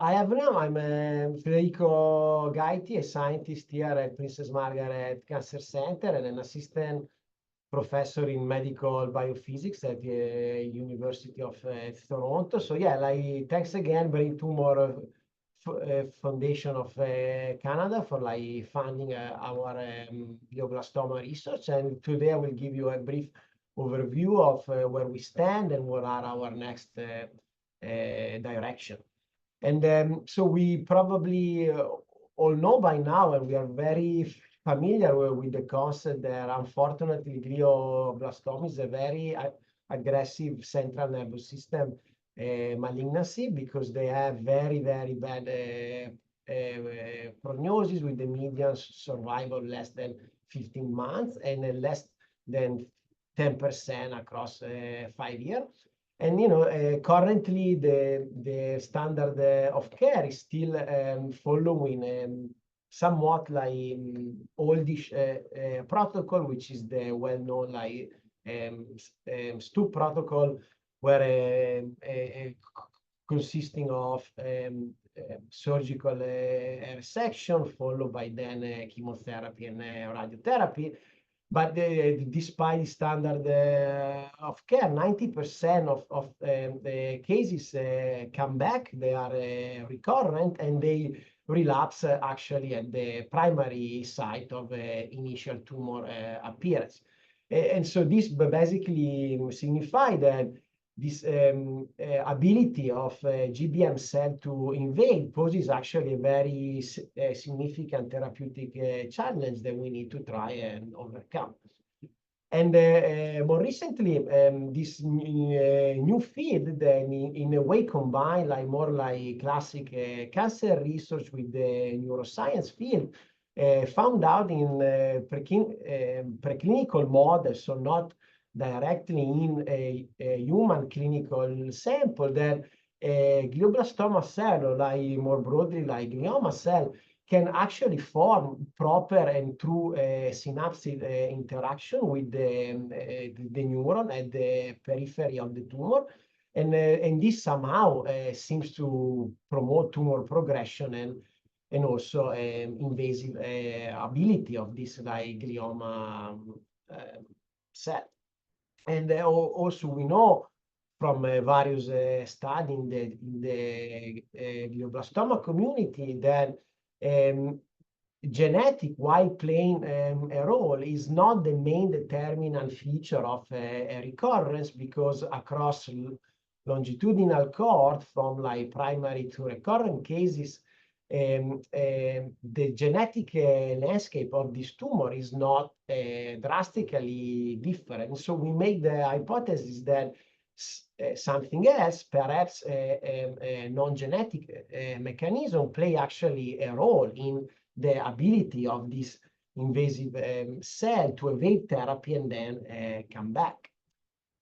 I have now, I'm Federico Gaiti, a scientist here at Princess Margaret Cancer Center and an assistant professor in medical biophysics at the University of Toronto. So yeah, like thanks again, Brain Tumor Foundation of Canada for like funding our glioblastoma research. And today I will give you a brief overview of where we stand and what are our next direction. And so we probably all know by now, and we are very familiar with the concept that unfortunately glioblastoma is a very aggressive central nervous system malignancy, because they have very, very bad prognosis, with the median survival less than 15 months and less than 10% across 5 years. And currently the standard of care is still following somewhat like oldish protocol, which is the well-known like STU protocol, where consisting of surgical resection followed by then chemotherapy and radiotherapy. But despite the standard of care, 90% of the cases come back, they are recurrent, and they relapse actually at the primary site of initial tumor appearance. And so this basically signifies that this ability of GBM cell to invade poses actually a very significant therapeutic challenge that we need to try and overcome. And more recently, this new field that in a way combine like more like classic cancer research with the neuroscience field, found out in preclinical models, so not directly in a human clinical sample, that glioblastoma cell, or like more broadly like glioma cell, can actually form proper and true synaptic interaction with the neuron at the periphery of the tumor. And this somehow seems to promote tumor progression and also invasive ability of this like glioma cell. And also we know from various studies in the glioblastoma community that genetic, while playing a role, is not the main determinant feature of a recurrence, because across longitudinal cohort from like primary to recurrent cases, the genetic landscape of this tumor is not drastically different. So we make the hypothesis that something else, perhaps a non-genetic mechanism, play actually a role in the ability of this invasive cell to evade therapy and then come back.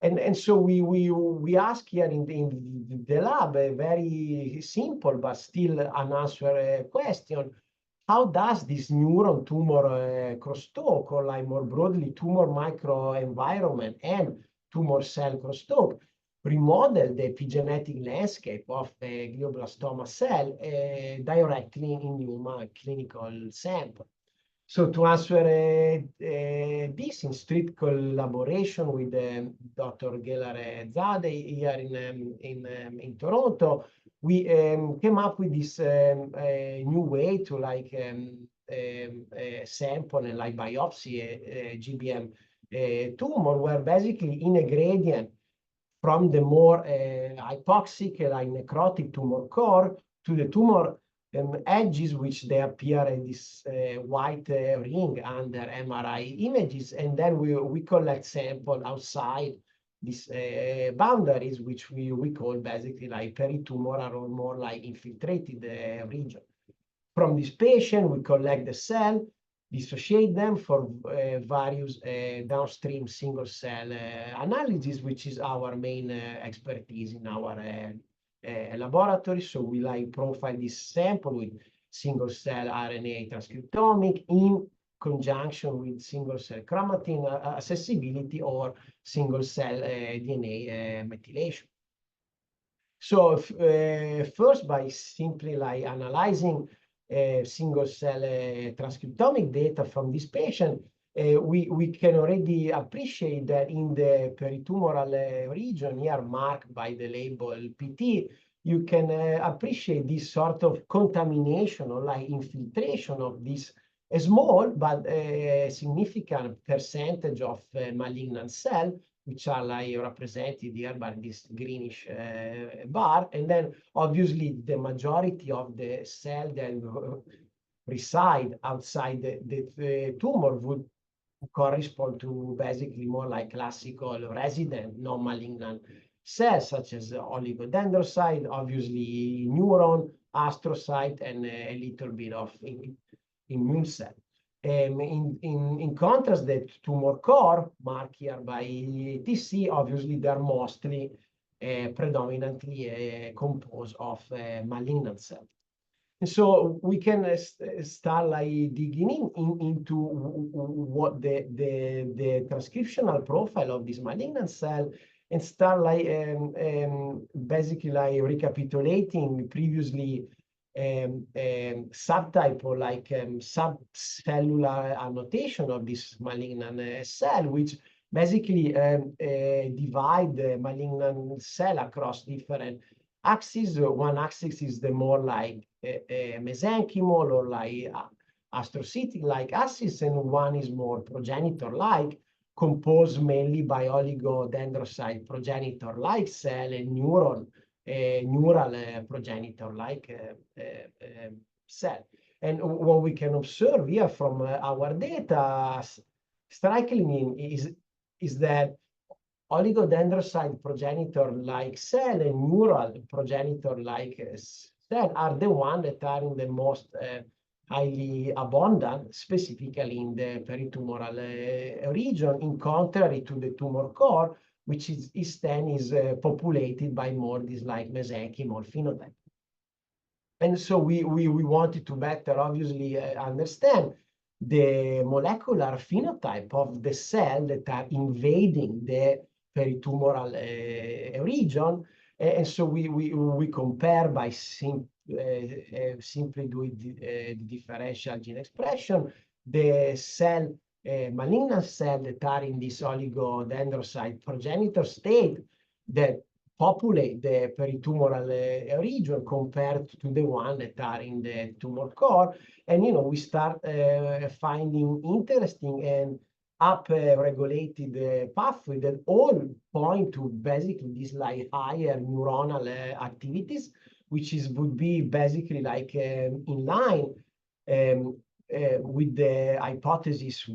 And so we ask here in the lab a very simple but still unanswered question: how does this neuron tumor crosstalk, or like more broadly tumor microenvironment and tumor cell crosstalk, remodel the epigenetic landscape of a glioblastoma cell directly in human clinical sample? So to answer this, in strict collaboration with Dr. Geller Zade here in Toronto, we came up with this new way to like sample and like biopsy a GBM tumor, where basically in a gradient from the more hypoxic, like necrotic tumor core to the tumor edges, which they appear in this white ring under MRI images, and then we collect sample outside these boundaries, which we call basically like peritumoral or more like infiltrated region. From this patient, we collect the cell, dissociate them for various downstream single cell analysis, which is our main expertise in our laboratory. So we like profile this sample with single cell RNA transcriptomic in conjunction with single cell chromatin accessibility or single cell DNA methylation. So first, by simply like analyzing single cell transcriptomic data from this patient, we can already appreciate that in the peritumoral region here marked by the label PT, you can appreciate this sort of contamination or like infiltration of this small but significant percentage of malignant cell, which are like represented here by this greenish bar. And then obviously the majority of the cell that reside outside the tumor would correspond to basically more like classical resident non-malignant cells, such as oligodendrocyte, obviously neuron, astrocyte, and a little bit of immune cell. In contrast, the tumor core, marked here by TC, obviously they're mostly predominantly composed of malignant cells. And so we can start like digging into what the transcriptional profile of this malignant cell, and start like basically like recapitulating previously subtype or like subcellular annotation of this malignant cell, which basically divide the malignant cell across different axes. One axis is the more like mesenchymal or like astrocytic-like axis, and one is more progenitor-like, composed mainly by oligodendrocyte progenitor-like cell and neural progenitor-like cell. And what we can observe here from our data, strikingly, is that oligodendrocyte progenitor-like cell and neural progenitor-like cell are the ones that are in the most highly abundant, specifically in the peritumoral region, in contrary to the tumor core, which is populated by more this like mesenchymal phenotype. And so we wanted to better, obviously, understand the molecular phenotype of the cell that are invading the peritumoral region. And so we compare by simply doing the differential gene expression, the cell, malignant cell that are in this oligodendrocyte progenitor state that populate the peritumoral region compared to the one that are in the tumor core. And, we start finding interesting and up-regulated pathway that all point to basically this like higher neuronal activities, which would be basically like in line with the hypothesis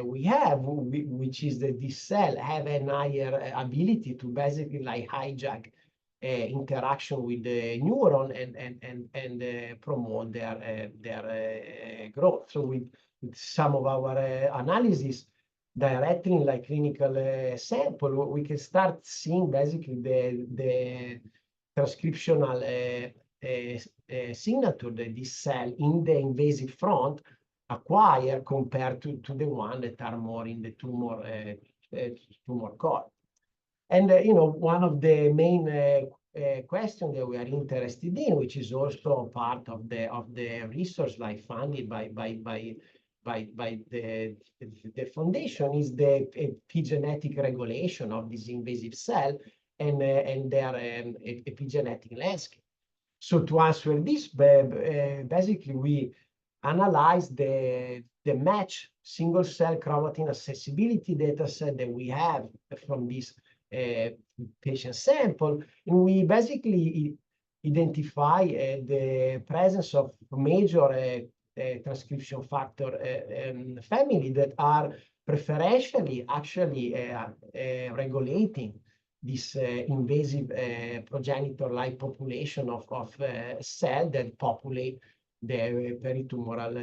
we have, which is that this cell have a higher ability to basically like hijack interaction with the neuron and promote their growth. So with some of our analysis directly in like clinical sample, we can start seeing basically the transcriptional signature that this cell in the invasive front acquire compared to the one that are more in the tumor core. And one of the main questions that we are interested in, which is also part of the research like funded by the foundation, is the epigenetic regulation of this invasive cell and their epigenetic landscape. So to answer this, basically we analyze the match single cell chromatin accessibility data set that we have from this patient sample, and we basically identify the presence of major transcription factor family that are preferentially actually regulating this invasive progenitor-like population of cell that populate the peritumoral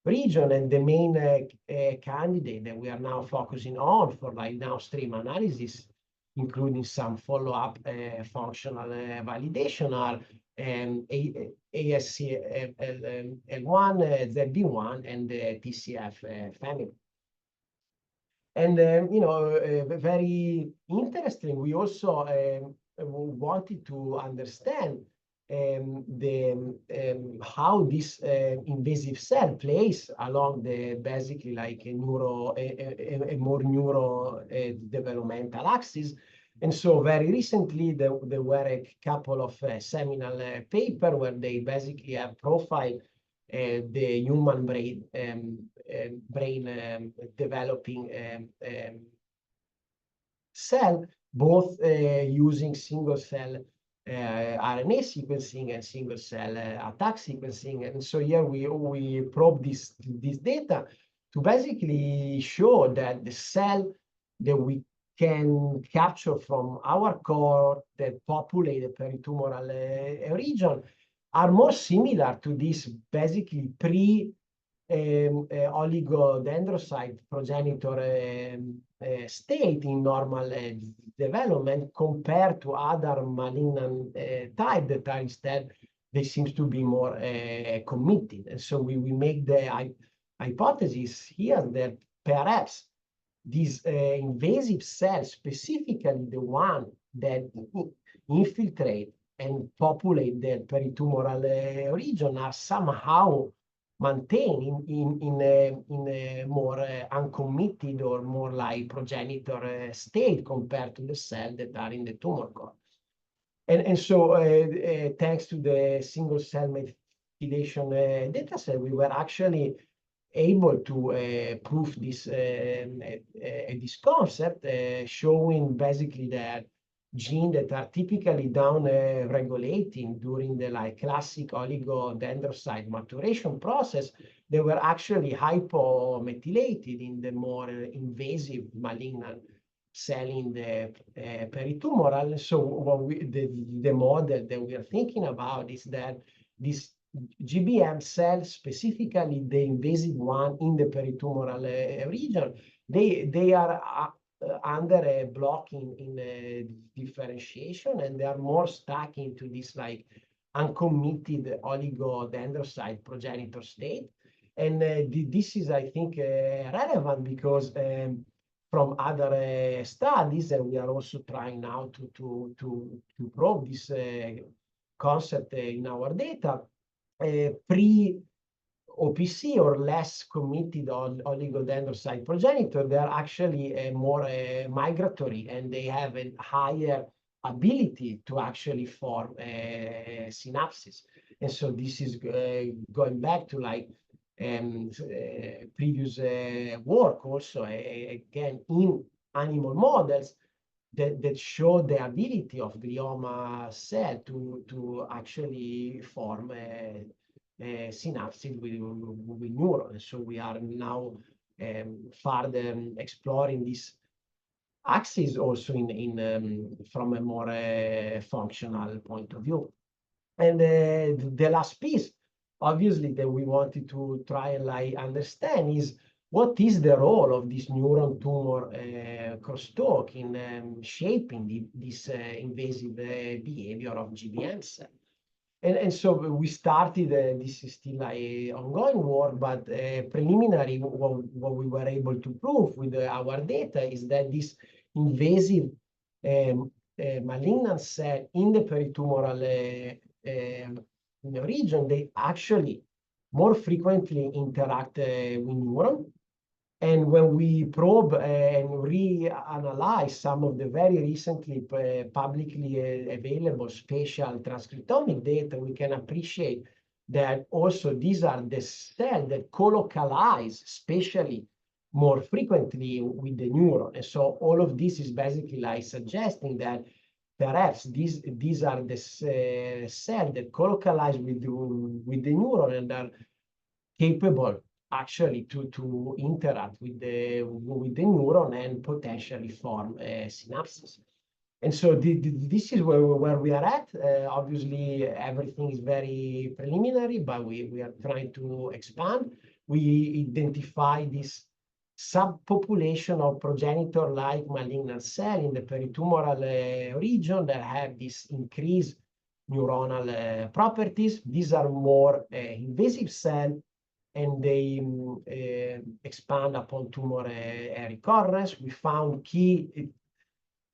region. And the main candidate that we are now focusing on for like downstream analysis, including some follow-up functional validation, are ASCL1, ZB1, and the TCF family. And very interesting, we also wanted to understand how this invasive cell plays along the basically like a more neuro developmental axis. And so very recently, there were a couple of seminal paper where they basically have profiled the human brain developing cell, both using single cell RNA sequencing and single cell attack sequencing. And so here we probe this data to basically show that the cell that we can capture from our cohort that populate the peritumoral region are more similar to this basically oligodendrocyte progenitor state in normal development compared to other malignant type that are instead, they seems to be more committed. And so we make the hypothesis here that perhaps these invasive cells, specifically the one that infiltrate and populate the peritumoral region, are somehow maintained in a more uncommitted or more like progenitor state compared to the cells that are in the tumor core. And so thanks to the single cell methylation data set, we were actually able to prove this concept, showing basically that genes that are typically down regulating during the like classic oligodendrocyte maturation process, they were actually hypomethylated in the more invasive malignant cell in the peritumoral. So what the model that we are thinking about is that this GBM cell, specifically the invasive one in the peritumoral region, they are under a blocking in differentiation, and they are more stuck into this like uncommitted oligodendrocyte progenitor state. And this is, I think, relevant because from other studies, and we are also trying now to probe this concept in our data, pre-OPC or less committed on oligodendrocyte progenitor, they are actually more migratory, and they have a higher ability to actually form synapses. And so this is going back to like previous work also, again, in animal models that show the ability of glioma cell to actually form synapses with neurons. So we are now further exploring this axis also from a more functional point of view. And the last piece, obviously, that we wanted to try and like understand is what is the role of this neuron tumor crosstalk in shaping this invasive behavior of GBM cell. And so we started, this is still an ongoing work, but preliminary, what we were able to prove with our data is that this invasive malignant cell in the peritumoral region, they actually more frequently interact with neuron. And when we probe and reanalyze some of the very recently publicly available spatial transcriptomic data, we can appreciate that also these are the cells that colocalize spatially more frequently with the neuron. And so all of this is basically like suggesting that perhaps these are the cells that colocalize with the neuron and are capable actually to interact with the neuron and potentially form synapses. And so this is where we are at. Obviously, everything is very preliminary, but we are trying to expand. We identify this subpopulation of progenitor-like malignant cell in the peritumoral region that have this increased neuronal properties. These are more invasive cells, and they expand upon tumor recurrence. We found key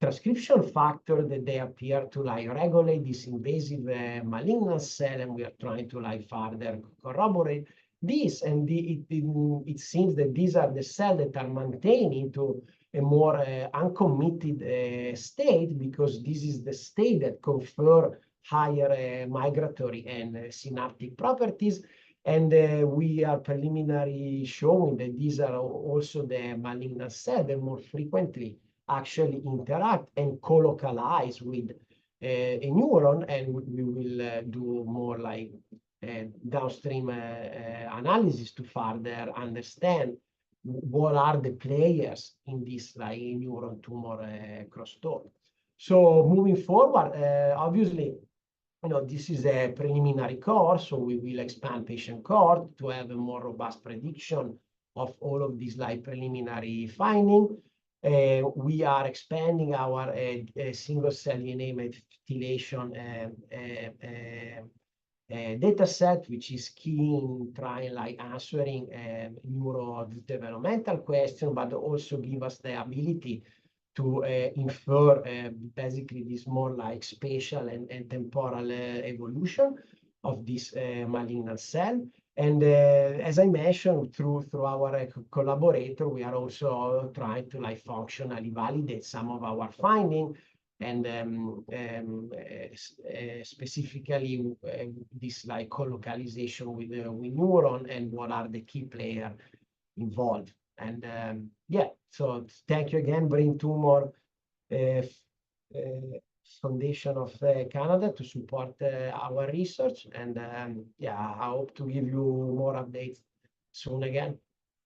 transcription factor that they appear to like regulate this invasive malignant cell, and we are trying to like further corroborate this. And it seems that these are the cells that are maintaining to a more uncommitted state, because this is the state that confer higher migratory and synaptic properties. And we are preliminary showing that these are also the malignant cells that more frequently actually interact and co-localize with a neuron. And we will do more like downstream analysis to further understand what are the players in this like neuron tumor crosstalk. So moving forward, obviously, this is a preliminary course, so we will expand patient cohort to have a more robust prediction of all of these like preliminary finding. We are expanding our single cell DNA methylation data set, which is key in trying like answering neurodevelopmental question, but also give us the ability to infer basically this more like spatial and temporal evolution of this malignant cell. And as I mentioned, through our collaborator, we are also trying to like functionally validate some of our findings, and specifically this like co-localization with neuron, and what are the key players involved. And yeah, so thank you again, Brain Tumor Foundation of Canada, to support our research. And yeah, I hope to give you more updates soon again.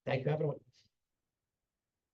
Thank you, everyone.